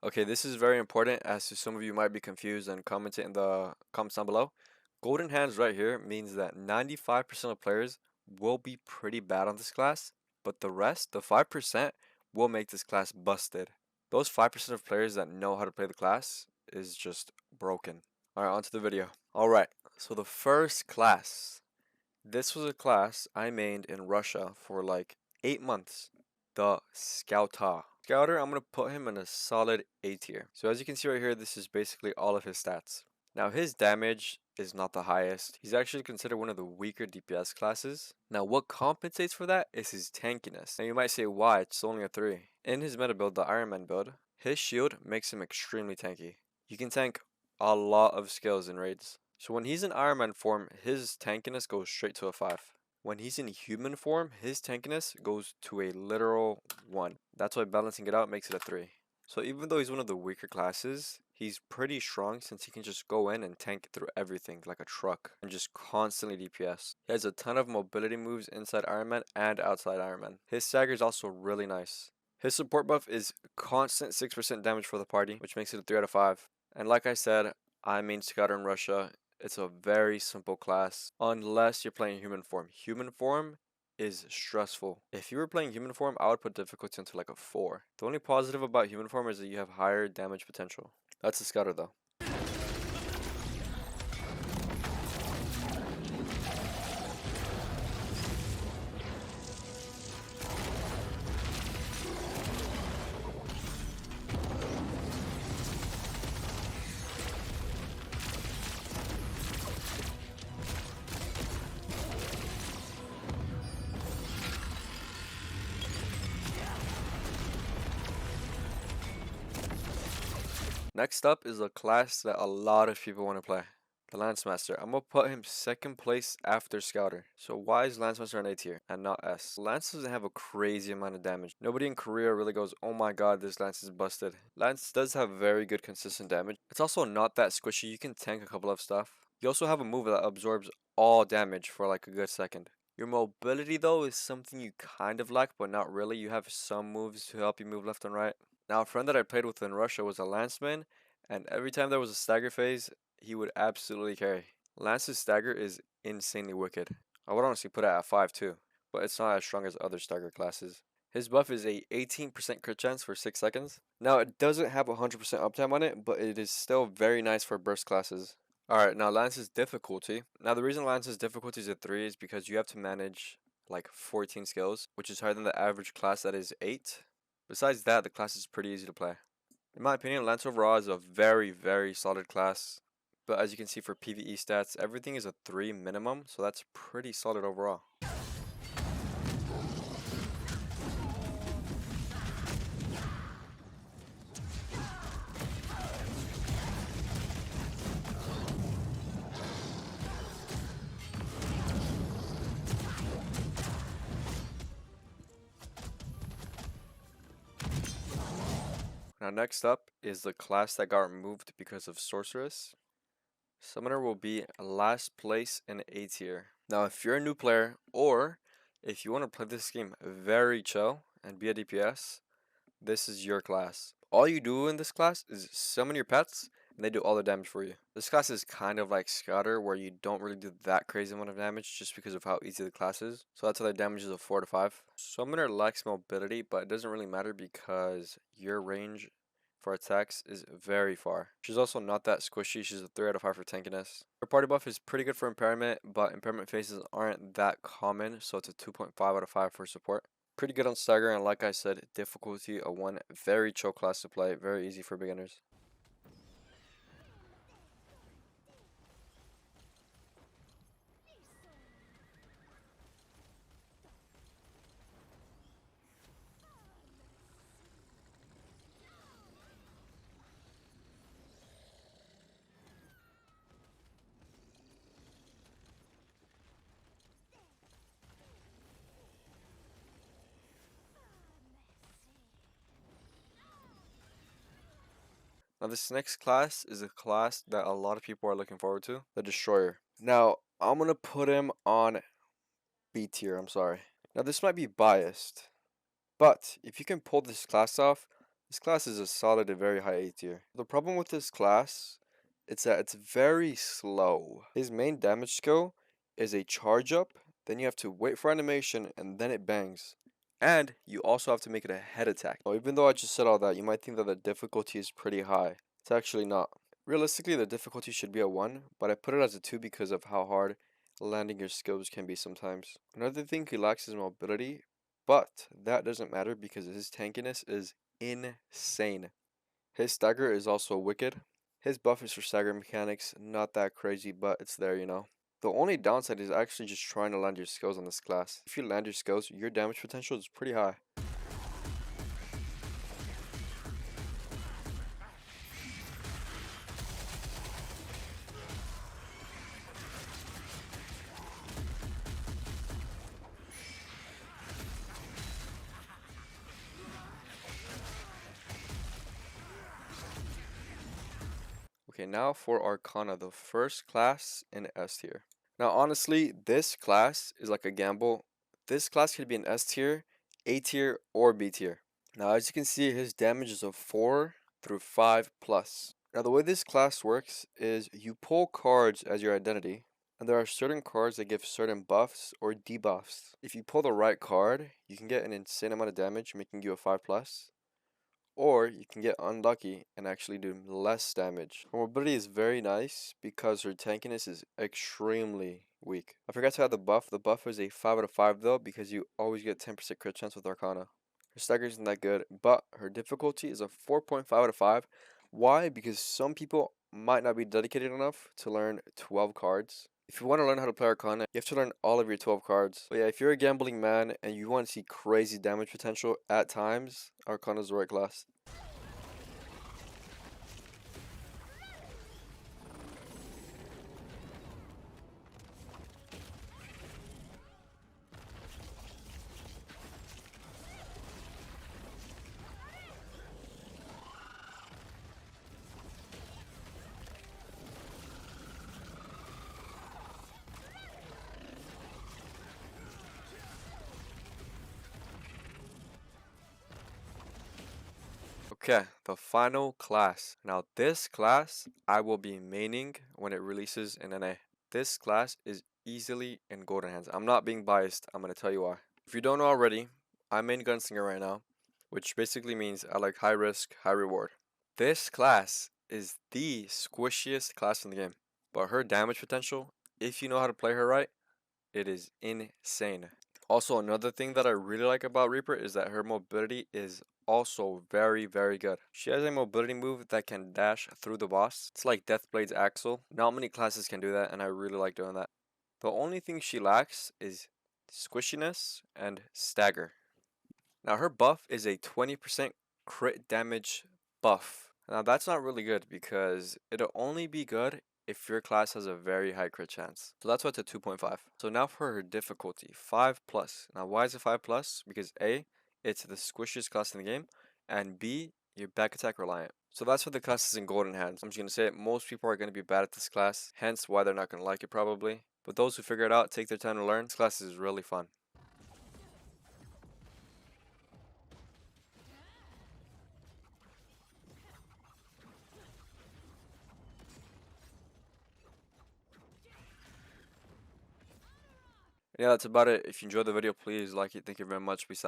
Okay, this is very important as some of you might be confused and comment it in the comments down below. Golden hands right here means that 95% of players will be pretty bad on this class, but the rest, the 5%, will make this class busted. Those 5% of players that know how to play the class is just broken. Alright, on to the video. Alright, so the first class. This was a class I mained in Russia for like 8 months. The Scouter. Scouter, I'm going to put him in a solid A tier. So as you can see right here, this is basically all of his stats. Now his damage is not the highest. He's actually considered one of the weaker DPS classes. Now what compensates for that is his tankiness. Now you might say why, it's only a 3. In his meta build, the Iron Man build, his shield makes him extremely tanky. You can tank a lot of skills in raids. So when he's in Iron Man form, his tankiness goes straight to a 5. When he's in human form, his tankiness goes to a literal 1. That's why balancing it out makes it a 3. So even though he's one of the weaker classes, he's pretty strong since he can just go in and tank through everything like a truck and just constantly DPS. He has a ton of mobility moves inside Iron Man and outside Iron Man. His stagger is also really nice. His support buff is constant 6% damage for the party, which makes it a 3 out of 5. And like I said, I main Scouter in Russia. It's a very simple class unless you're playing human form. Human form is stressful. If you were playing human form, I would put difficulty into like a 4. The only positive about human form is that you have higher damage potential. That's the Scouter though. Next up is a class that a lot of people want to play. The Lancemaster. I'm going to put him second place after Scouter. So why is Lancemaster an A tier and not S? Lance doesn't have a crazy amount of damage. Nobody in Korea really goes, oh my god, this Lance is busted. Lance does have very good consistent damage. It's also not that squishy. You can tank a couple of stuff. You also have a move that absorbs all damage for like a good second. Your mobility though is something you kind of lack, but not really. You have some moves to help you move left and right. Now, a friend that I played with in Russia was a Lanceman, and every time there was a stagger phase, he would absolutely carry. Lance's stagger is insanely wicked. I would honestly put it at 5 too, but it's not as strong as other stagger classes. His buff is a 18% crit chance for 6 seconds. Now, it doesn't have 100% uptime on it, but it is still very nice for burst classes. Alright, now Lance's difficulty. Now, the reason Lance's difficulty is a 3 is because you have to manage like 14 skills, which is higher than the average class that is 8. Besides that, the class is pretty easy to play. In my opinion, Lance overall is a very, very solid class. But as you can see for PvE stats, everything is a 3 minimum, so that's pretty solid overall. Now next up is the class that got removed because of Sorceress. Summoner will be last place in A tier. Now if you're a new player, or if you want to play this game very chill and be a DPS, this is your class. All you do in this class is summon your pets, and they do all the damage for you. This class is kind of like Scouter, where you don't really do that crazy amount of damage just because of how easy the class is. So that's why the damage is a 4 to 5. Summoner lacks mobility, but it doesn't really matter because your range for attacks is very far. She's also not that squishy. She's a 3 out of 5 for tankiness. Her party buff is pretty good for impairment, but impairment phases aren't that common, so it's a 2.5 out of 5 for support. Pretty good on stagger, and like I said, difficulty a 1. Very chill class to play, very easy for beginners. Now this next class is a class that a lot of people are looking forward to, the Destroyer. Now, I'm going to put him on B tier, I'm sorry. Now this might be biased, but if you can pull this class off, This class is a solid and very high A tier. The problem with this class is that it's very slow. His main damage skill is a charge up, then you have to wait for animation and then it bangs. And you also have to make it a head attack. So even though I just said all that, you might think that the difficulty is pretty high. It's actually not. Realistically, the difficulty should be a 1, but I put it as a 2 because of how hard landing your skills can be sometimes. Another thing he lacks is mobility, but that doesn't matter because his tankiness is insane. His stagger is also wicked. His buff is for stagger mechanics, not that crazy, but it's there, you know. The only downside is actually just trying to land your skills on this class. If you land your skills, your damage potential is pretty high. Okay, now for Arcana, the first class in S tier. Now, honestly, this class is like a gamble. This class could be an S tier, A tier, or B tier. Now, as you can see, his damage is a 4 through 5 plus. Now, the way this class works is you pull cards as your identity, and there are certain cards that give certain buffs or debuffs. If you pull the right card, you can get an insane amount of damage, making you a 5 plus. Or you can get unlucky and actually do less damage. Her mobility is very nice because her tankiness is extremely weak. I forgot to add the buff. The buff is a 5 out of 5 though because you always get 10% crit chance with Arcana. Her stagger isn't that good, but her difficulty is a 4.5 out of 5. Why? Because some people might not be dedicated enough to learn 12 cards. If you want to learn how to play Arcana, you have to learn all of your 12 cards. But yeah, if you're a gambling man and you want to see crazy damage potential at times, Arcana is the right class. Okay, the final class. Now this class I will be maining when it releases in NA. This class is easily in golden hands. I'm not being biased. I'm going to tell you why. If you don't know already, I main Gunslinger right now, which basically means I like high risk, high reward. This class is the squishiest class in the game, but her damage potential, if you know how to play her right, it is insane. Also, another thing that I really like about Reaper is that her mobility is also very, very good. She has a mobility move that can dash through the boss. It's like Deathblade's Axle. Not many classes can do that, and I really like doing that. The only thing she lacks is squishiness and stagger. Now, her buff is a 20% crit damage buff. Now, that's not really good because it'll only be good if your class has a very high crit chance. So that's why it's a 2.5. So now for her difficulty, 5 plus. Now, why is it 5 plus? Because A, it's the squishiest class in the game, and B, you're back attack reliant. So that's for the classes in golden hands. I'm just going to say it, most people are going to be bad at this class, hence why they're not going to like it probably. But those who figure it out, take their time to learn. This class is really fun. Yeah, that's about it. If you enjoyed the video, please like it. Thank you very much. Peace out.